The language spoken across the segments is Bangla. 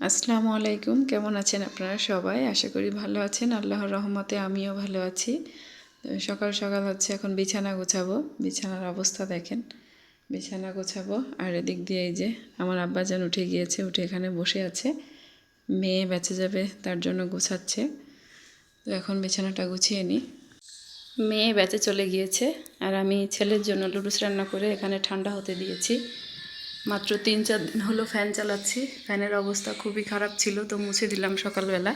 আসসালামু আলাইকুম। কেমন আছেন আপনারা সবাই? আশা করি ভালো আছেন। আল্লাহর রহমতে আমিও ভালো আছি। সকাল সকাল হচ্ছে এখন বিছানা গোছাবো। বিছানার অবস্থা দেখেন। বিছানা গোছাবো আর এদিক দিয়ে এই যে আমার আব্বাজান উঠে গিয়েছে, উঠে এখানে বসে আছে। মেয়ে বেঁচে যাবে তার জন্য গোছাচ্ছে। তো এখন বিছানাটা গুছিয়ে নিই। মেয়ে বেঁচে চলে গিয়েছে আর আমি ছেলের জন্য লুডুস রান্না করে এখানে ঠান্ডা হতে দিয়েছি। মাত্র 3-4 দিন হলো ফ্যান চালাচ্ছি। ফ্যানের অবস্থা খুবই খারাপ ছিল, তো মুছে দিলাম সকালবেলা।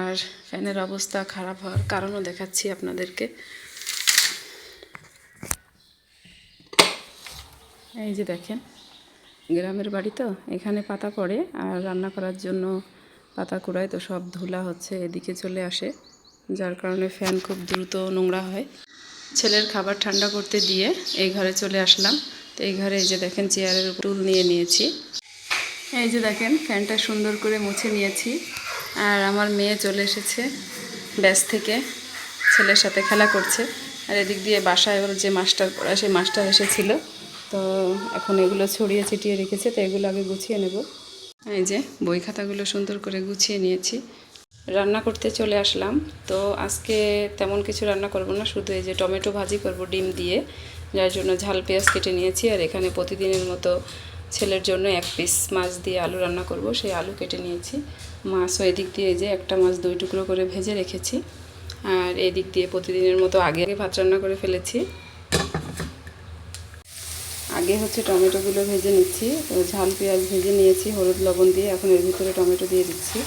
আর ফ্যানের অবস্থা খারাপ হওয়ার কারণও দেখাচ্ছি আপনাদেরকে। এই যে দেখেন, গ্রামের বাড়ি তো, এখানে পাতা পড়ে আর রান্না করার জন্য পাতা কুড়ায়, তো সব ধুলা হচ্ছে এদিকে চলে আসে, যার কারণে ফ্যান খুব দ্রুত নোংরা হয়। ছেলের খাবার ঠান্ডা করতে দিয়ে এই ঘরে চলে আসলাম। তো এই ঘরে এই যে দেখেন চেয়ারের টুল নিয়ে নিয়েছি। এই যে দেখেন ফ্যানটা সুন্দর করে মুছে নিয়েছি। আর আমার মেয়ে চলে এসেছে ব্যাস থেকে, ছেলের সাথে খেলা করছে। আর এদিক দিয়ে বাসায় ওর যে মাস্টার পড়া, সেই মাস্টার এসেছিল, তো এখন এগুলো ছড়িয়ে ছিটিয়ে রেখেছে, তো এগুলো আগে গুছিয়ে নেব। এই যে বই খাতাগুলো সুন্দর করে গুছিয়ে নিয়েছি। রান্না করতে চলে আসলাম। তো আজকে তেমন কিছু রান্না করব না, শুধু এই যে টমেটো ভাজি করব ডিম দিয়ে, যার জন্য ঝাল পেঁয়াজ কেটে নিয়েছি। আর এখানে প্রতিদিনের মতো ছেলের জন্য 1 পিস মাছ দিয়ে আলু রান্না করব, সেই আলু কেটে নিয়েছি। মাছও এদিক দিয়ে এই যে একটা মাছ 2 টুকরো করে ভেজে রেখেছি। আর এই দিক দিয়ে প্রতিদিনের মতো আগে ভাত রান্না করে ফেলেছি। আগে হচ্ছে টমেটোগুলো ভেজে নিচ্ছি, তো ঝাল পেঁয়াজ ভেজে নিয়েছি হলুদ লবণ দিয়ে। এখন এর ভিতরে টমেটো দিয়ে দিচ্ছি।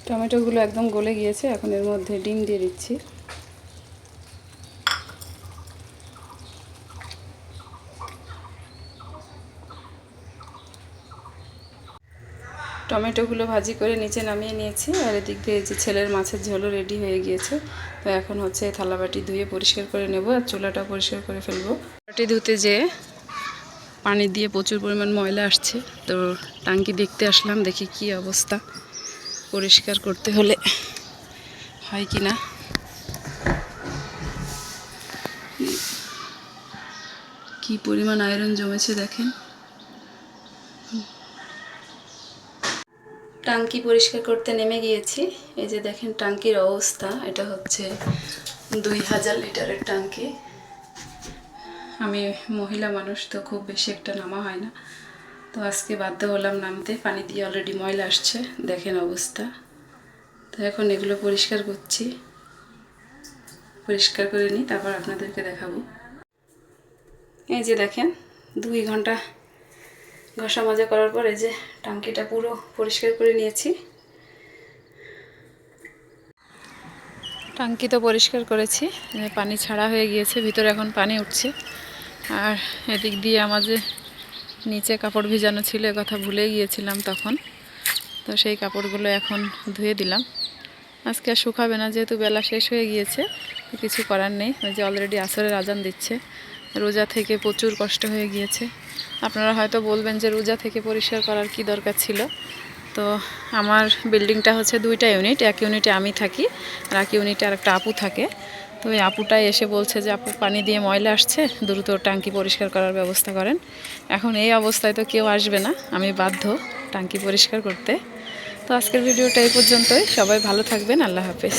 টমেটোগুলো একদম গলে গিয়েছে, এখন এর মধ্যে ডিম দিয়ে দিচ্ছি। টমেটোগুলো ভাজি করে নিচে নামিয়ে নিয়েছি। আর এদিক দিয়ে যে ছেলের মাছের ঝোলও রেডি হয়ে গিয়েছে। তো এখন হচ্ছে থালাবাটি ধুয়ে পরিষ্কার করে নেব আর চুলাটা পরিষ্কার করে ফেলবো। বাটি ধুতে যেয়ে পানি দিয়ে প্রচুর পরিমাণ ময়লা আসছে, তো টাঙ্কি দেখতে আসলাম, দেখি কি অবস্থা, পরিষ্কার করতে হলে হয় কি না। কি পরিমাণ আয়রন জমেছে দেখেন। টাঙ্কি পরিষ্কার করতে নেমে গিয়েছি। এই যে দেখেন টাঙ্কির অবস্থা, এটা হচ্ছে 2000 লিটারের টাঙ্কি। আমি মহিলা মানুষ, তো খুব বেশি একটা নামা হয় না, তো আজকে বাধ্য হলাম নামতে। পানি দিয়ে অলরেডি ময়লা আসছে, দেখেন অবস্থা। তো এখন এগুলো পরিষ্কার করছি, পরিষ্কার করে নিই, তারপর আপনাদেরকে দেখাবো। এই যে দেখেন 2 ঘন্টা ঘষা মাজা করার পর এই যে টাঙ্কিটা পুরো পরিষ্কার করে নিয়েছি। টাঙ্কি তো পরিষ্কার করেছি, পানি ছাড়া হয়ে গিয়েছে, ভিতরে এখন পানি উঠছে। আর এদিক দিয়ে আমাদের নিচে কাপড় ভিজানো ছিল, কথা ভুলে গিয়েছিলাম তখন। তো সেই কাপড়গুলো এখন ধুয়ে দিলাম। আজকে আর শুকাবে না, যেহেতু বেলা শেষ হয়ে গিয়েছে, কিছু করার নেই। ওই যে অলরেডি আসরের আজান দিচ্ছে। রোজা থেকে প্রচুর কষ্ট হয়ে গিয়েছে। আপনারা হয়তো বলবেন যে রোজা থেকে পরিষ্কার করার কি দরকার ছিল। তো আমার বিল্ডিংটা হচ্ছে 2টা ইউনিট, এক ইউনিটে আমি থাকি আর এক ইউনিটে আরেকটা আপু থাকে। তো ওই আপুটাই এসে বলছে যে আপু পানি দিয়ে ময়লা আসছে, দ্রুত টাঙ্কি পরিষ্কার করার ব্যবস্থা করেন। এখন এই অবস্থায় তো কেউ আসবে না, আমি বাধ্য টাঙ্কি পরিষ্কার করতে। তো আজকের ভিডিওটা এই পর্যন্তই। সবাই ভালো থাকবেন। আল্লাহ হাফেজ।